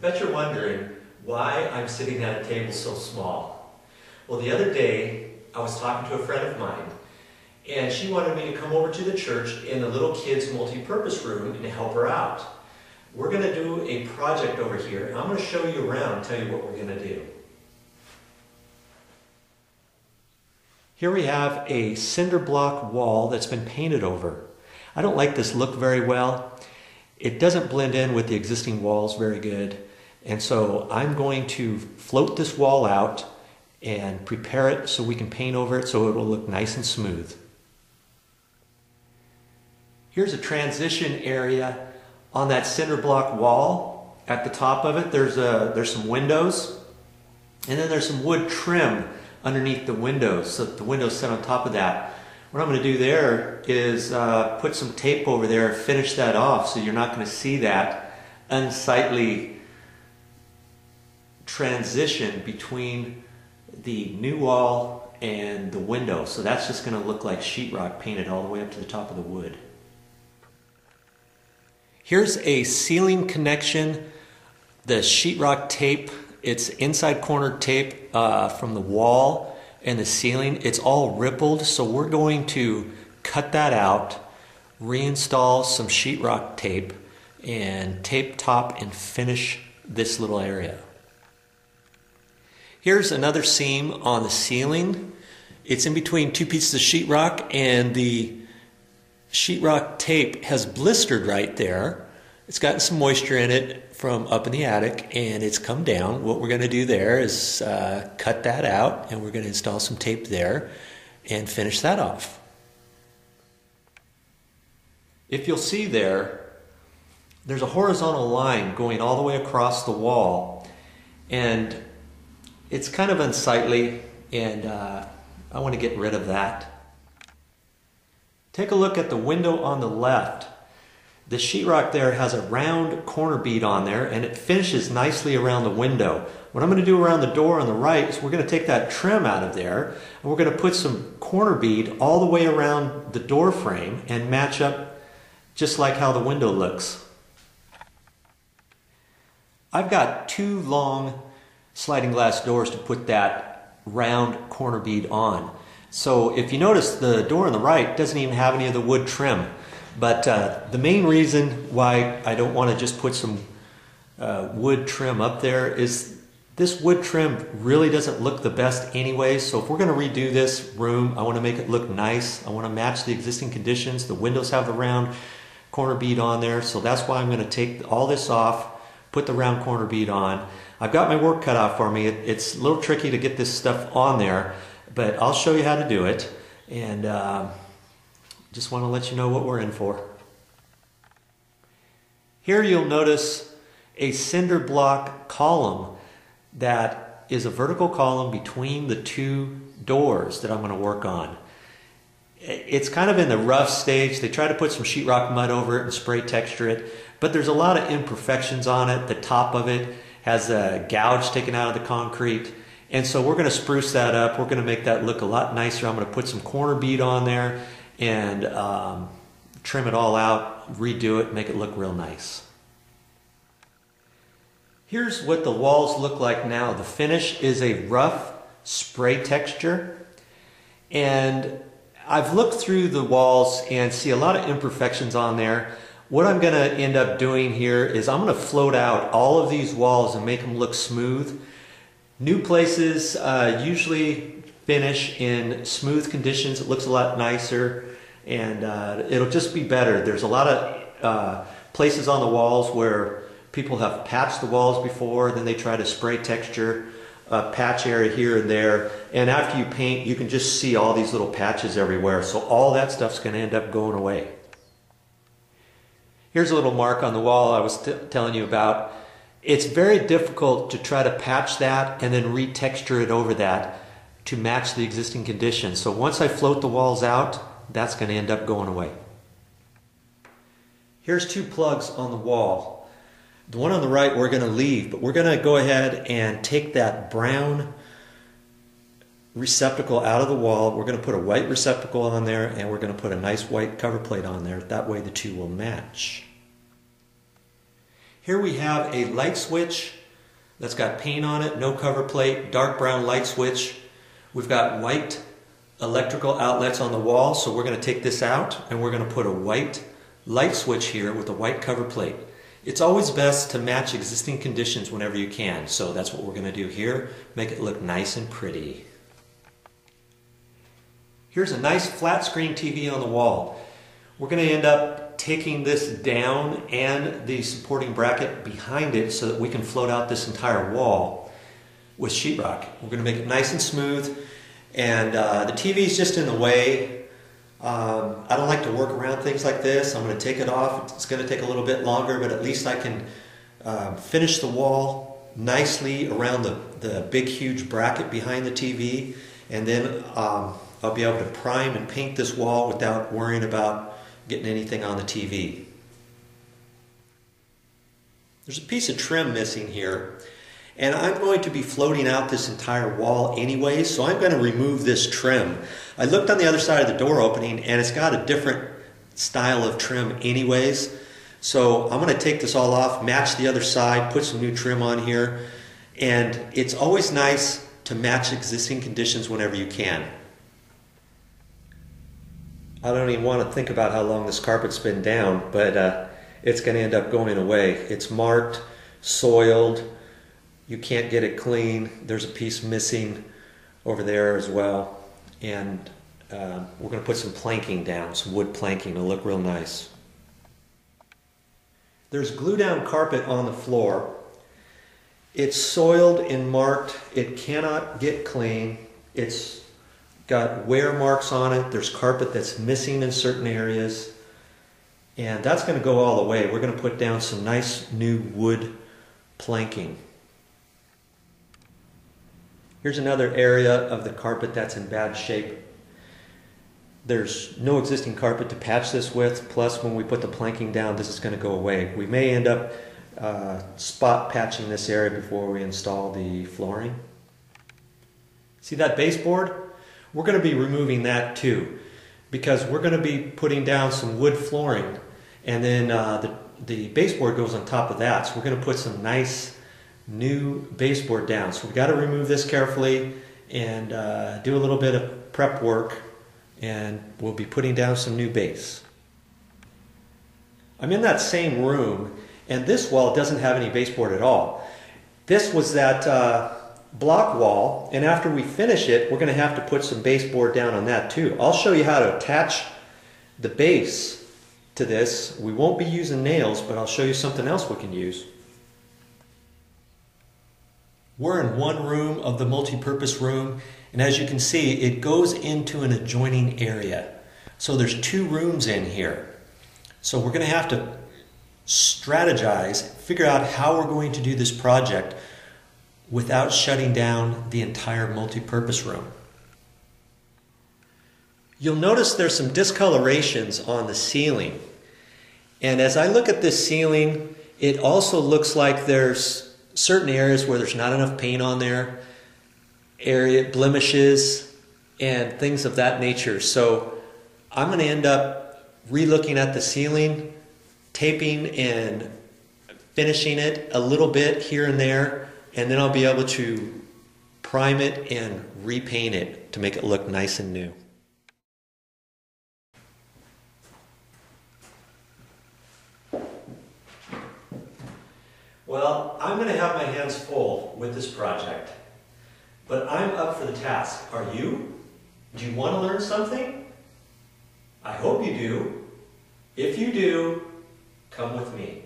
bet you're wondering why I'm sitting at a table so small. Well, the other day I was talking to a friend of mine, and she wanted me to come over to the church in the little kids multi-purpose room and help her out. We're going to do a project over here, and I'm going to show you around and tell you what we're going to do. Here we have a cinder block wall that's been painted over. I don't like this look very well. It doesn't blend in with the existing walls very good. And so I'm going to float this wall out and prepare it so we can paint over it so it will look nice and smooth. Here's a transition area on that cinder block wall. At the top of it there's some windows, and then there's some wood trim underneath the windows so that the windows sit on top of that. What I'm going to do there is put some tape over there and finish that off so you're not going to see that unsightly transition between the new wall and the window. So that's just going to look like sheetrock painted all the way up to the top of the wood. Here's a ceiling connection. The sheetrock tape, it's inside corner tape from the wall and the ceiling. It's all rippled, so we're going to cut that out, reinstall some sheetrock tape, and tape top and finish this little area. Here's another seam on the ceiling. It's in between two pieces of sheetrock, and the sheetrock tape has blistered right there. It's gotten some moisture in it from up in the attic, and it's come down. What we're going to do there is cut that out, and we're going to install some tape there and finish that off. If you'll see there's a horizontal line going all the way across the wall, and it's kind of unsightly, and I want to get rid of that. Take a look at the window on the left. The sheetrock there has a round corner bead on there, and it finishes nicely around the window. What I'm going to do around the door on the right is we're going to take that trim out of there, and we're going to put some corner bead all the way around the door frame and match up just like how the window looks. I've got two long sliding glass doors to put that round corner bead on. So if you notice, the door on the right doesn't even have any of the wood trim. But the main reason why I don't want to just put some wood trim up there is this wood trim really doesn't look the best anyway. So if we're going to redo this room, I want to make it look nice. I want to match the existing conditions. The windows have the round corner bead on there. So that's why I'm going to take all this off, put the round corner bead on. I've got my work cut out for me. It's a little tricky to get this stuff on there, but I'll show you how to do it. And just want to let you know what we're in for. Here you'll notice a cinder block column that is a vertical column between the two doors that I'm going to work on. It's kind of in the rough stage. They try to put some sheetrock mud over it and spray texture it, but there's a lot of imperfections on it. The top of it has a gouge taken out of the concrete, and so we're going to spruce that up. We're going to make that look a lot nicer. I'm going to put some corner bead on there and trim it all out, redo it, make it look real nice. Here's what the walls look like now. The finish is a rough spray texture, and I've looked through the walls and see a lot of imperfections on there. What I'm going to end up doing here is I'm going to float out all of these walls and make them look smooth. New places usually finish in smooth conditions. It looks a lot nicer, and it'll just be better. There's a lot of places on the walls where people have patched the walls before, then they try to spray texture a patch area here and there, and after you paint you can just see all these little patches everywhere, so all that stuff's going to end up going away. Here's a little mark on the wall I was telling you about. It's very difficult to try to patch that and then retexture it over that to match the existing conditions. So once I float the walls out, that's going to end up going away. Here's two plugs on the wall. The one on the right we're going to leave, but we're going to go ahead and take that brown receptacle out of the wall. We're going to put a white receptacle on there, and we're going to put a nice white cover plate on there. That way the two will match. Here we have a light switch that's got paint on it, no cover plate, dark brown light switch. We've got white electrical outlets on the wall, so we're going to take this out and we're going to put a white light switch here with a white cover plate. It's always best to match existing conditions whenever you can, so that's what we're going to do here. Make it look nice and pretty. Here's a nice flat screen TV on the wall. We're going to end up taking this down and the supporting bracket behind it so that we can float out this entire wall with sheetrock. We're going to make it nice and smooth, and the TV is just in the way. I don't like to work around things like this. I'm going to take it off. It's going to take a little bit longer, but at least I can finish the wall nicely around the big huge bracket behind the TV, and then I'll be able to prime and paint this wall without worrying about getting anything on the TV. There's a piece of trim missing here, and I'm going to be floating out this entire wall anyway, so I'm going to remove this trim. I looked on the other side of the door opening and it's got a different style of trim anyways, so I'm going to take this all off, match the other side, put some new trim on here, and it's always nice to match existing conditions whenever you can. I don't even want to think about how long this carpet's been down, but it's going to end up going away. It's marked, soiled, you can't get it clean. There's a piece missing over there as well. And we're going to put some planking down, some wood planking. It'll look real nice. There's glue down carpet on the floor. It's soiled and marked. It cannot get clean. It's got wear marks on it. There's carpet that's missing in certain areas. And that's going to go all the way. We're going to put down some nice new wood planking. Here's another area of the carpet that's in bad shape. There's no existing carpet to patch this with, plus when we put the planking down, this is going to go away. We may end up spot patching this area before we install the flooring. See that baseboard? We're going to be removing that too, because we're going to be putting down some wood flooring, and then the baseboard goes on top of that. So we're going to put some nice new baseboard down. So we've got to remove this carefully and do a little bit of prep work, and we'll be putting down some new base. I'm in that same room, and this wall doesn't have any baseboard at all. This was that block wall, and after we finish it, we're going to have to put some baseboard down on that too. I'll show you how to attach the base to this. We won't be using nails, but I'll show you something else we can use. We're in one room of the multi-purpose room, and as you can see, it goes into an adjoining area. So there's two rooms in here. So we're going to have to strategize, figure out how we're going to do this project without shutting down the entire multi-purpose room. You'll notice there's some discolorations on the ceiling. And as I look at this ceiling, it also looks like there's certain areas where there's not enough paint on there, blemishes, and things of that nature. So I'm going to end up re-looking at the ceiling, taping and finishing it a little bit here and there, and then I'll be able to prime it and repaint it to make it look nice and new. Well, I'm going to have my hands full with this project, but I'm up for the task. Are you? Do you want to learn something? I hope you do. If you do, come with me.